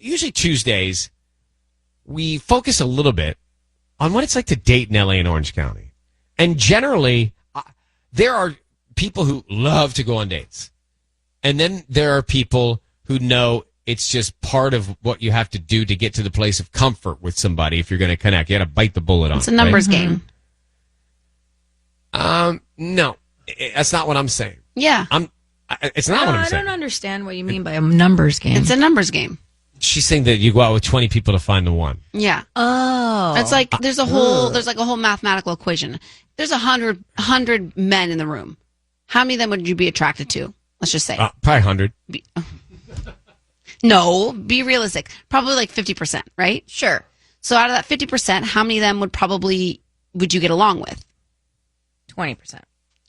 usually Tuesdays, we focus a little bit on what it's like to date in LA and Orange County. And generally, there are people who love to go on dates. And then there are people who know it's just part of what you have to do to get to the place of comfort with somebody if you're going to connect. You got to bite the bullet on it. It's a numbers game. No, that's not what I'm saying. Yeah. It's not what I'm saying. I don't understand what you mean by a numbers game. It's a numbers game. She's saying that you go out with 20 people to find the one. Yeah. Oh. It's like there's like a whole mathematical equation. There's 100 men in the room. How many of them would you be attracted to? Let's just say. Probably 100. No, be realistic. Probably like 50%, right? Sure. So out of that 50%, how many of them would you get along with? 20%.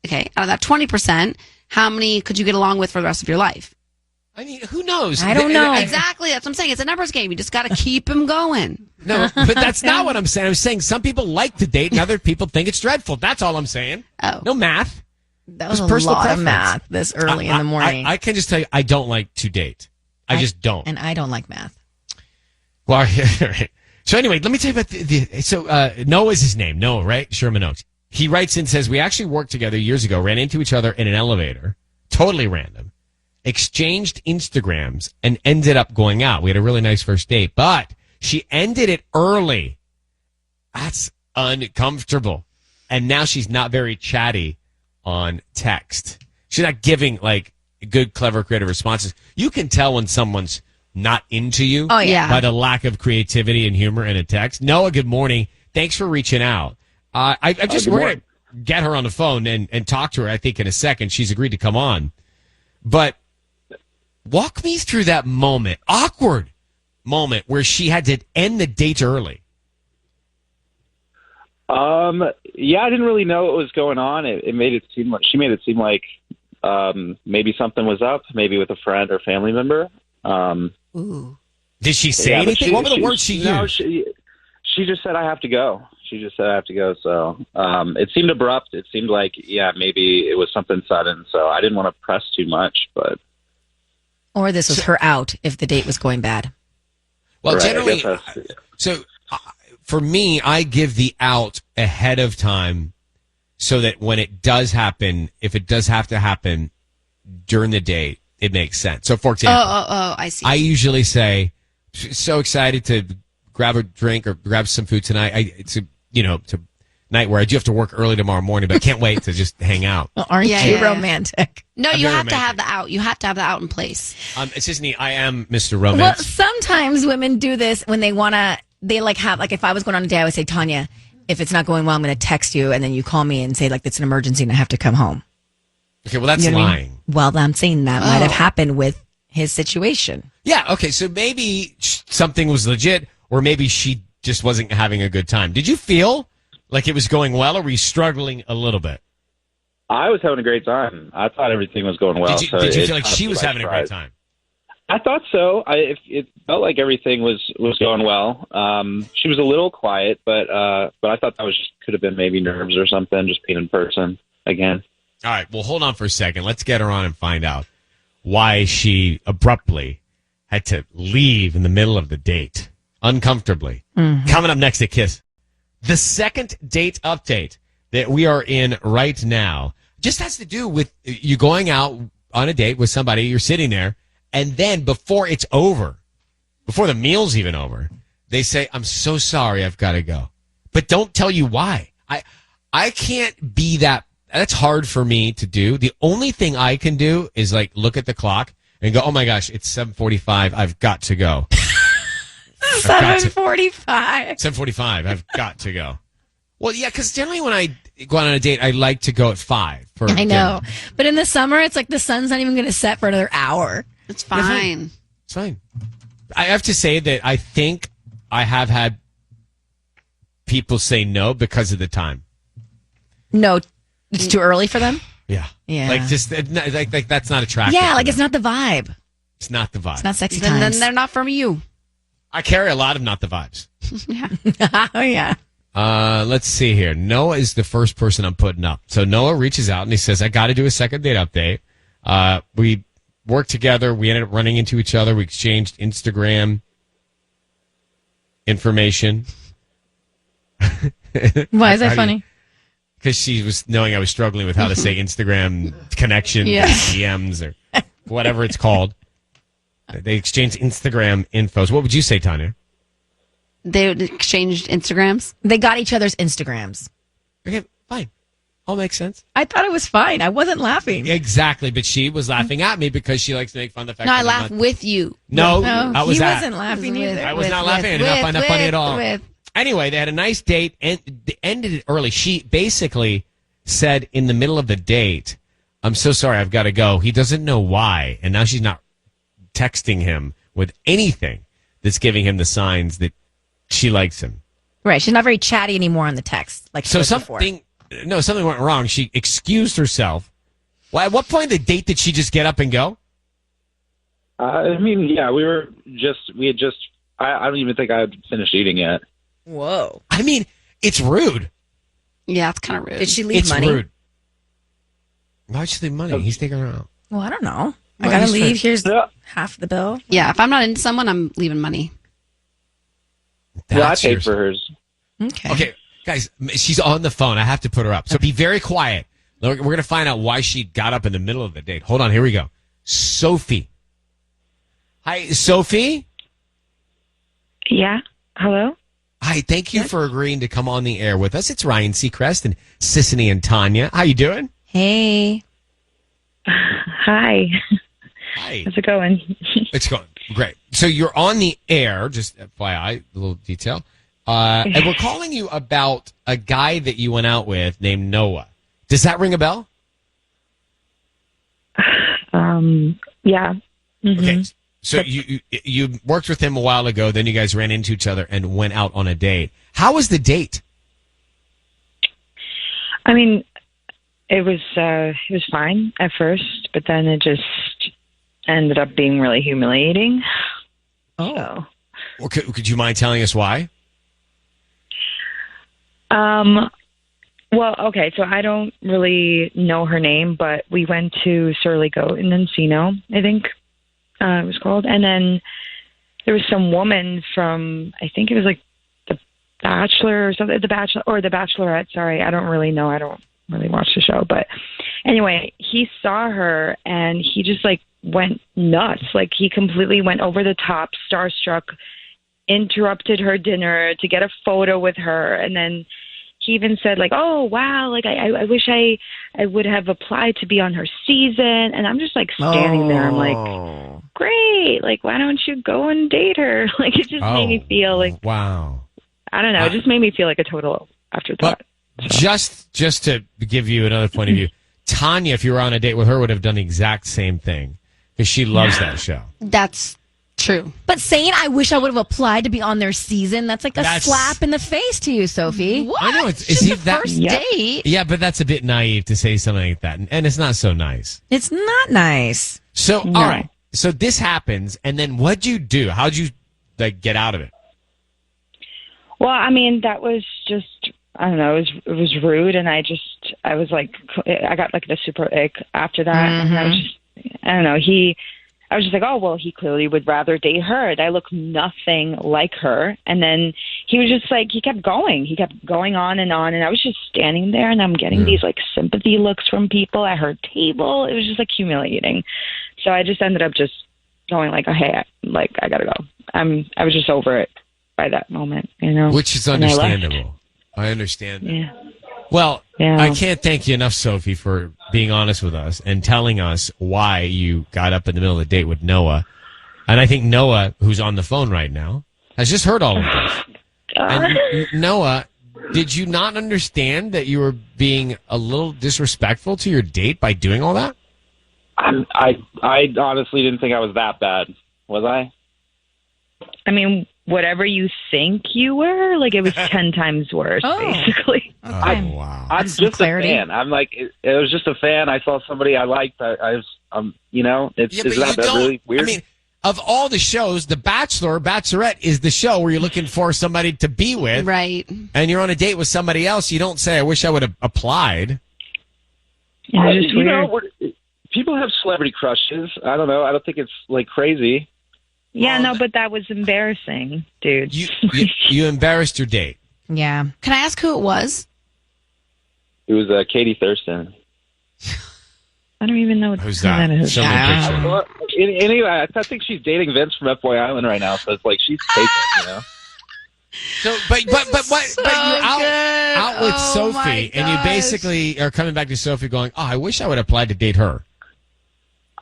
Okay. Out of that 20%, how many could you get along with for the rest of your life? I mean, who knows? I don't know. Exactly. That's what I'm saying. It's a numbers game. You just got to keep them going. No, but that's not what I'm saying. I'm saying some people like to date and other people think it's dreadful. That's all I'm saying. Oh. No math. That was Just a personal lot preference. of math this early in the morning. I can just tell you, I don't like to date. I just don't. And I don't like math. Well, right. So anyway, let me tell you about Noah is his name. Noah, right? Sherman Oaks. He writes in, says, we actually worked together years ago, ran into each other in an elevator, totally random, exchanged Instagrams, and ended up going out. We had a really nice first date, but she ended it early. That's uncomfortable. And now she's not very chatty on text. She's not giving like good, clever, creative responses. You can tell when someone's not into you by the lack of creativity and humor in a text. Noah, good morning. Thanks for reaching out. We're going to get her on the phone and talk to her, I think, in a second. She's agreed to come on. But walk me through that moment, awkward moment, where she had to end the date early. Yeah, I didn't really know what was going on. It made it seem like she made it seem like maybe something was up, maybe with a friend or family member. Ooh. Did she say anything? What were the words she used? No, she just said, I have to go. She just said, I have to go. So it seemed abrupt. It seemed like, maybe it was something sudden. So I didn't want to press too much. But Or this was her out if the date was going bad. Well, right, generally, for me, I give the out ahead of time so that when it does happen, if it does have to happen during the date, it makes sense. So, for example, I see. I usually say, so excited to grab a drink or grab some food tonight. It's a night where I do have to work early tomorrow morning, but I can't wait to just hang out. Well, aren't you romantic? No, I'm you very have to romantic. have the out. You have to have the out in place. It's just neat. I am Mr. Well, Romance. sometimes women do this when they want to, if I was going on a date, I would say, Tanya, if it's not going well, I'm going to text you. And then you call me and say, like, it's an emergency and I have to come home. Okay, well, that's You know what I lying. mean? Well, I'm saying that might have happened with his situation. Yeah, okay, so maybe something was legit, or maybe she just wasn't having a good time. Did you feel like it was going well, or were you struggling a little bit? I was having a great time. I thought everything was going well. Did you feel like she was having a great time? I thought so. It felt like everything was going well. She was a little quiet, but I thought that could have been maybe nerves or something, just being in person again. All right, well, hold on for a second. Let's get her on and find out why she abruptly had to leave in the middle of the date, uncomfortably. Coming up next at Kiss. The second date update that we are in right now just has to do with you going out on a date with somebody, you're sitting there, and then before it's over, before the meal's even over, they say, I'm so sorry, I've got to go. But don't tell you why. I can't be that. That's hard for me to do. The only thing I can do is like look at the clock and go, oh my gosh, it's 7:45. I've got to go. 7:45. 7:45. I've got to go. Well, yeah, because generally when I go out on a date, I like to go at 5. I know. But in the summer, it's like the sun's not even going to set for another hour. It's fine. It's fine. I have to say that I think I have had people say no because of the time. No, it's too early for them? Yeah. Yeah. Like just like that's not attractive. Yeah, like to it's them. not the vibe. It's not the vibe. It's not sexy Then times. they're not from you. I carry a lot of not the vibes. Oh, yeah. Let's see here. Noah is the first person I'm putting up. So Noah reaches out and he says, I got to do a second date update. We worked together. We ended up running into each other. We exchanged Instagram information. Why is that funny? Because she was knowing I was struggling with how to say Instagram connections, Yeah. or DMs, or whatever it's called. They exchanged Instagram infos. What would you say, Tanya? They exchanged Instagrams. They got each other's Instagrams. Okay, fine. All makes sense. I thought it was fine. I wasn't laughing. Exactly, but she was laughing at me because she likes to make fun of the fact No, that I I'm laugh not- with you. No, No, I was he at. wasn't laughing With- either. I was not laughing. I did not find that funny at all. Anyway, they had a nice date and they ended it early. She basically said in the middle of the date, "I'm so sorry, I've got to go." He doesn't know why, and now she's not texting him with anything that's giving him the signs that she likes him. Right. She's not very chatty anymore on the text. Like she So was before. something went wrong. She excused herself. Well, at what point in the date did she just get up and go? I mean, yeah, we had just. I don't even think I had finished eating yet. Whoa. I mean, it's rude. Yeah, it's kind of rude. Did she leave It's money? rude. Why'd she leave money? He's taking her out. Well, I don't know. I Well, gotta he's leave. Here's Yeah. half the bill. Yeah, if I'm not into someone, I'm leaving money. Yeah, I That's paid your- for hers. Okay. Okay, guys, she's on the phone. I have to put her up. So be very quiet. We're going to find out why she got up in the middle of the date. Hold on. Here we go. Sophie. Hi, Sophie. Yeah. Hello? Hi. Thank you for agreeing to come on the air with us. It's Ryan Seacrest and Sissany and Tanya. How you doing? Hey. Hi. Hi. How's it going? It's going great. So you're on the air, just FYI, a little detail. And we're calling you about a guy that you went out with named Noah. Does that ring a bell? Yeah. Mhm. Okay. So you worked with him a while ago, then you guys ran into each other and went out on a date. How was the date? I mean, it was fine at first, but then it just ended up being really humiliating. Oh. So, Well, could you mind telling us why? well, okay, so I don't really know her name, but we went to Surly Goat in Encino, I think it was called. And then there was some woman from, I think it was like The Bachelor or something, The Bachelor or The Bachelorette. Sorry, I don't really know. I don't really watch the show. But anyway, he saw her and he just like went nuts. Like he completely went over the top, starstruck, interrupted her dinner to get a photo with her. And then he even said like, "Oh, wow, like I wish I would have applied to be on her season." And I'm just like standing there. I'm like, great. Like, why don't you go and date her? Like, it just made me feel like, Wow. I don't know. It just made me feel like a total afterthought. But just to give you another point of view, Tanya, if you were on a date with her, would have done the exact same thing because she loves that show. That's true. But saying I wish I would have applied to be on their season, that's like a That's- slap in the face to you, Sophie. What? I know, it's Just see, the that- first Yeah. date. Yeah, but that's a bit naive to say something like that, and it's not so nice. It's not nice. So, No. all right. So this happens, and then what'd you do? How'd you like get out of it? Well, I mean, that was just, I don't know, it was rude. And I was like, I got like the super ick after that. And I was just, I don't know, I was just like, oh, well, he clearly would rather date her. I look nothing like her. And then he was just like, he kept going on. And I was just standing there and I'm getting these like sympathy looks from people at her table. It was just like humiliating. So I just ended up just going like, oh, hey, I gotta go. I was just over it by that moment, you know. Which is And I left. understandable. I understand. Yeah. Well, Yeah. I can't thank you enough, Sophie, for being honest with us and telling us why you got up in the middle of the date with Noah. And I think Noah, who's on the phone right now, has just heard all of this. And Noah, did you not understand that you were being a little disrespectful to your date by doing all that? I honestly didn't think I was that bad. Was I? I mean, whatever you think you were, like it was 10 times worse, basically. Okay. Oh, wow. I'm some just clarity. a fan. I'm like, it was just a fan. I saw somebody I liked. I was, you know, Yeah, is but that you don't- really weird? I mean, of all the shows, The Bachelor or Bachelorette is the show where you're looking for somebody to be with, Right. and you're on a date with somebody else. You don't say, "I wish I would have applied." It was just you weird. know, people have celebrity crushes. I don't know. I don't think it's like crazy. Yeah, no, but that was embarrassing, dude. You embarrassed your date. Yeah. Can I ask who it was? It was Katie Thurston. I don't even know what Who's who that? is. Show me a picture. Well, anyway, I think she's dating Vince from F Boy Island right now, so it's like she's taken, you know. So, but what? So but you're good. out with Oh, my Sophie, and you gosh. basically are coming back to Sophie, going, "Oh, I wish I would have applied to date her."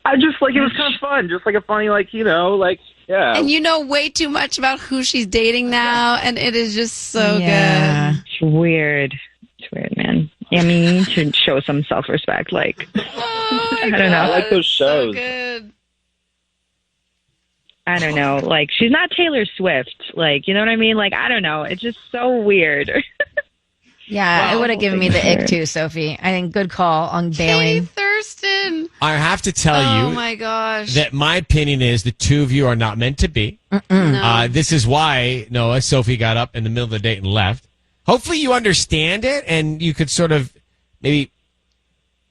I just like it was kind of fun, just like a funny, like yeah. And you know way too much about who she's dating now, and it is just so Yeah. good. It's weird. It's weird, man. I mean, you need to show some self-respect. Like, Oh, I don't know. I like those so shows. good. I don't know. Like, she's not Taylor Swift. Like, you know what I mean? Like, I don't know. It's just so weird. Yeah, it would have given me the Sure. ick too, Sophie. I think good call on Katie bailing. Thurston. I have to tell Oh you my gosh. that my opinion is the two of you are not meant to be. No. This is why Noah, Sophie got up in the middle of the date and left. Hopefully, you understand it, and you could sort of maybe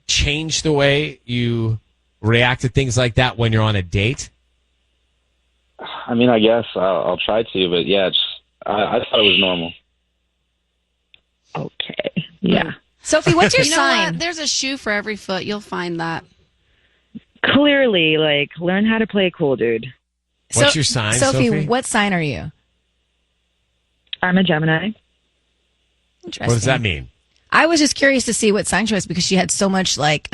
change the way you react to things like that when you're on a date. I mean, I guess I'll try to, but yeah, I thought it was normal. Okay. Yeah. Sophie, what's your you know sign? what? There's a shoe for every foot. You'll find that. Clearly, like, learn how to play cool, dude. What's your sign, Sophie? Sophie? What sign are you? I'm a Gemini. Interesting. What does that mean? I was just curious to see what sign she was because she had so much like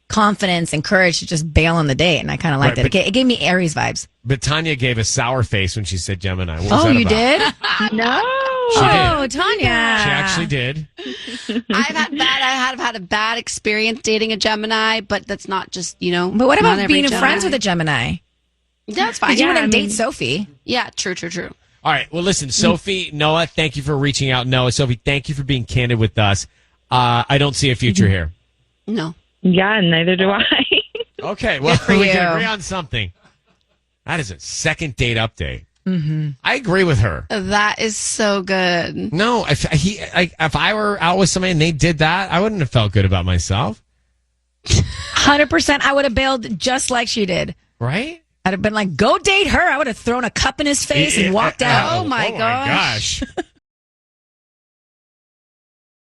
confidence and courage to just bail on the date, and I kind of liked Right, it. It gave me Aries vibes. But Tanya gave a sour face when she said Gemini. What was Oh, that you about? did? No. Oh, Tanya. She actually did. I have had a bad experience dating a Gemini, but that's not just, But what not about every being Gemini. friends with a Gemini? That's fine. Because you Yeah, wouldn't I date mean- Sophie. Yeah, true. All right. Well, listen, Sophie, Noah, thank you for reaching out. Noah, Sophie, thank you for being candid with us. I don't see a future here. No. Yeah, neither do I. Okay. Well, for we you. can agree on something. That is a second date update. Mm-hmm. I agree with her. That is so good. No, if I were out with somebody and they did that, I wouldn't have felt good about myself. 100%. I would have bailed just like she did. Right? I'd have been like, go date her. I would have thrown a cup in his face and walked out. Oh my gosh.